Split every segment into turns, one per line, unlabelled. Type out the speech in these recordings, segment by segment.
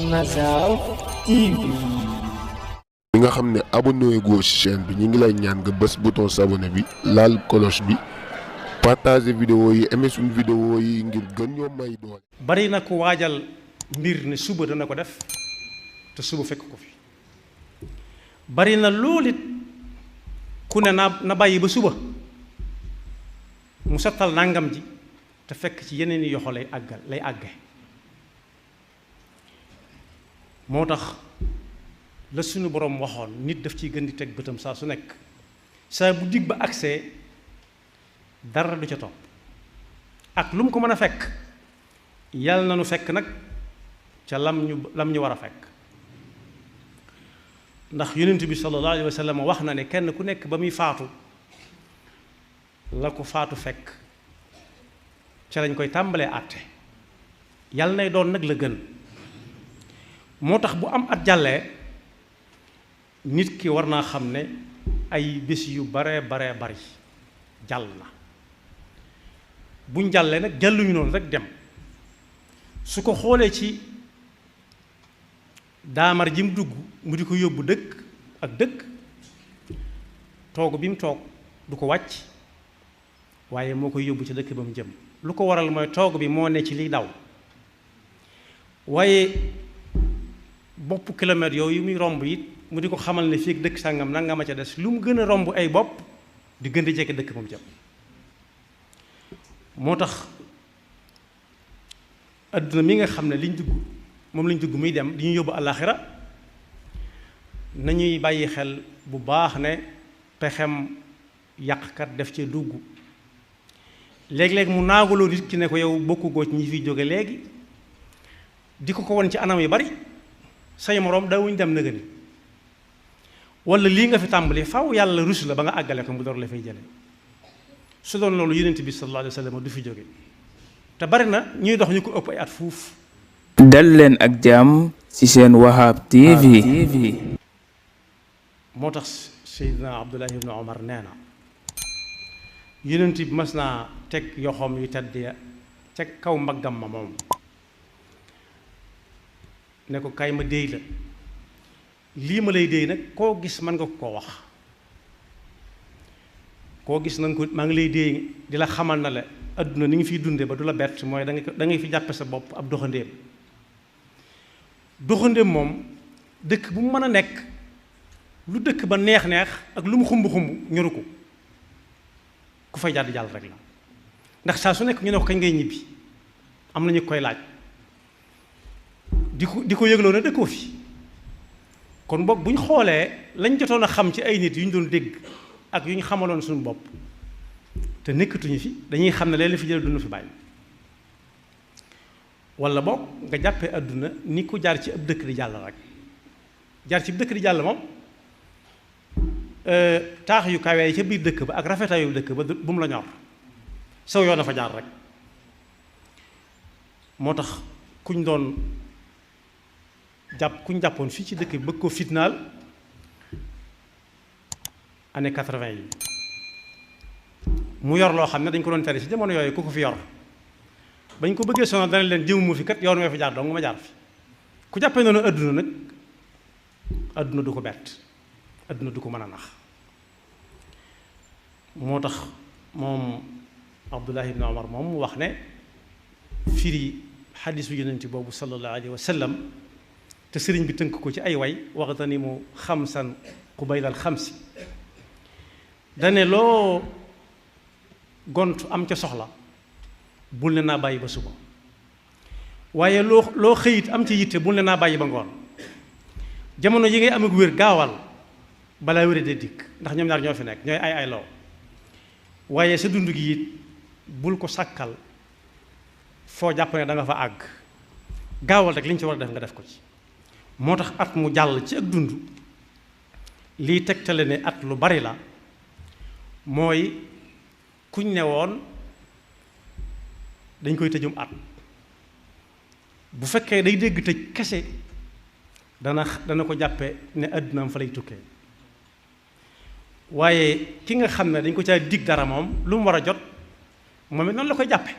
Massaw TV.
ñi nga xam ne abonné goo ci chaîne bi ñu ngi lay ñaan nga bës bouton s'abonner bi laal cloche bi partager vidéo yi aimer suñu vidéo yi ngir gën ñoo may doole.
bari na ko waajal mbir ne suba dana ko def te suba fekk ko fi bari na loolu it ku ne na bàyyi ba suba mu sottal nangam ji te fekk ci yeneen i yoxo lay àgge moo tax la suñu borom waxoon nit daf ciy gën di teg bëtam saa su nekk saa bu dig ba agsee dara du ca topp ak lu mu ko mën a fekk yàlla na nu fekk nag ca lam ñu war a fekk ndax yonent bi sallallahu alayhi wa sallam wax na ne kenn ku nekk ba muy faatu la ko faatu fekk ca lañ koy tàmbalee àtte yàlla nay doon nag la gën moo tax bu am at jàllee nit ki war naa xam ne ay bés yu bari jàll na buñ jàllee nag jàlluñu noonu rek dem su ko xoolee ci daamar ji mu dugg mu di ko yóbbu dëkk ak dëkk toog bi mu toog du ko wàcc waaye moo koy yóbbu ci dëkk ba mu jëm lu ko waral mooy toog bi moo ne ci liy daw waaye bopp kilomètre yooyu muy romb it mu di ko xamal ne fii ak dëkk sàngam nangama ca des lu mu gën a romb ay bopp di gën di jekk dëkk ba mu jëm moo tax adduna mi nga xam ne liñ dugg moom lañ dugg muy dem di ñu yóbbu àllaaxira nañuy bàyyi xel bu baax ne pexem yàqkat def cee dugg léeg-léeg mu naagaloo nit ki ne ko yow bokku goo ci ñi fiy jóge léegi di ko won ci anam yu bari say moroom dawuñ dem nëga ni wala lii nga fi tàmbali faw yàlla rus la ba nga àggale ko mu door la fay jële su doon loolu yonent bi sallallahu alayhi wa sallam du fi jóge te bari na ñuy dox ñu ko ëpp ay at fuuf.
dal leen ak jàmm ci seen Wahab TV.
moo tax Seydina Abdullah ibn Omar nee na yonent bi mas naa teg yoxoom yu tedd ya ca kaw mbaggam ma moom ne ko kaay ma déy la lii ma lay déy nag koo gis mën nga koo wax koo gis na nga ko maa ngi lay déy di la xamal na la adduna ni nga fiy dunde ba du la bett mooy da ngay fi jàppe sa bopp ab doxandéem moom dëkk bu mu mën a nekk lu dëkk ba neex-neex ak lu mu xumb-xumb ñoru ko ku fay jàdd jàll rek la ndax saa su nekk ñu ne ko kañ ngay ñibbi am na ñu koy laaj di ko yëgloo ne dëkkoo fi kon boog bu ñu xoolee lañ jotoon a xam ci ay nit yu ñu doon dégg ak yu ñu xamaloon suñu bopp te nekkatuñu fi dañuy xam ne leen la fi jële dund fi bàyyi wala boog nga jàppee àdduna ni ku jaar ci ab dëkk di jàll rek jaar ci ab dëkk di jàll moom taax yu kawee ca biir dëkk ba ak rafetaayu dëkk ba bu mu la ñor saw yoon dafa jaar rek moo tax kuñ jàppoon fii ci dëkk bi bëgg ko fitnaal année 80 yi mu yor loo xam ne dañ ko doon tere ci jamono yooyu ku ko fi yor bañ ko bëggee sonal dana leen jëmu fi kat yoon wee fi jaar dong nga ma jaar fi ku jàppee noonu adduna nag adduna du ko bett adduna du ko mën a nax moo tax moom Abdullah ibn Omar moom mu wax ne firi xadiisu yonent boobu sallallahu alayhi wa sallam te sëriñ bi tënk ko ci ay way waxtani mu xamsan qubaylal xamsi dane loo gont am ca soxla bul ne naa bàyyi ba suba waaye loo xëyit am ci yitte bul ne naa bàyyi ba ngoon jamono yi ngay am ak wér gaawal balaa wére de dikk ndax ñoom ñaar ñoo fi nekk ñooy ay loo waaye sa dund gi it bul ko sàkkal foo jàpp ne da nga fa àgg gaawal rek li ñu ci war a def nga def ko ci moo tax at mu jàll ci ak dund lii tegtale ne at lu bari la mooy kuñ ne woon dañ koy tëjum at bu fekkee day dégg tëj kese dana ko jàppe ne àddunaam fa lay tukkee waaye ki nga xam ne dañ ko caa dig dara moom lu mu war a jot moom it noonu la koy jàppe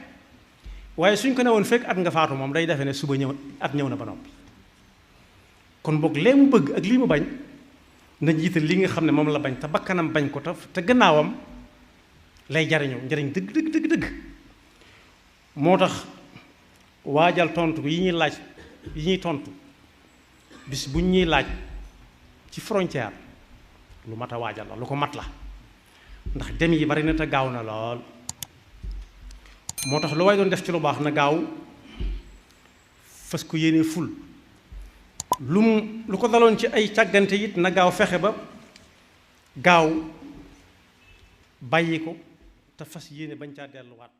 waaye suñ ko ne woon fekk at nga faatu moom day defe ne suba ñëw at ñëw na ba noppi kon boog lee mu bëgg ak lii mu bañ na jiital li nga xam ne moom la bañ te bakkanam bañ ko te gannaawam lay jariñoo njariñ dëgg dëgg dëgg dëgg. moo tax waajal tontu yi ñuy laaj yi ñuy tontu bis buñ ñuy laaj ci frontière lu mat a waajal la lu ko mat la ndax dem yi bari na te gaaw na lool. moo tax lu waay doon def ci lu baax na gaaw fas ko yéene ful lu ko daloon ci ay càggante it na gaaw fexe ba gaaw bàyyi ko te fas yéene bañ caa delluwaat.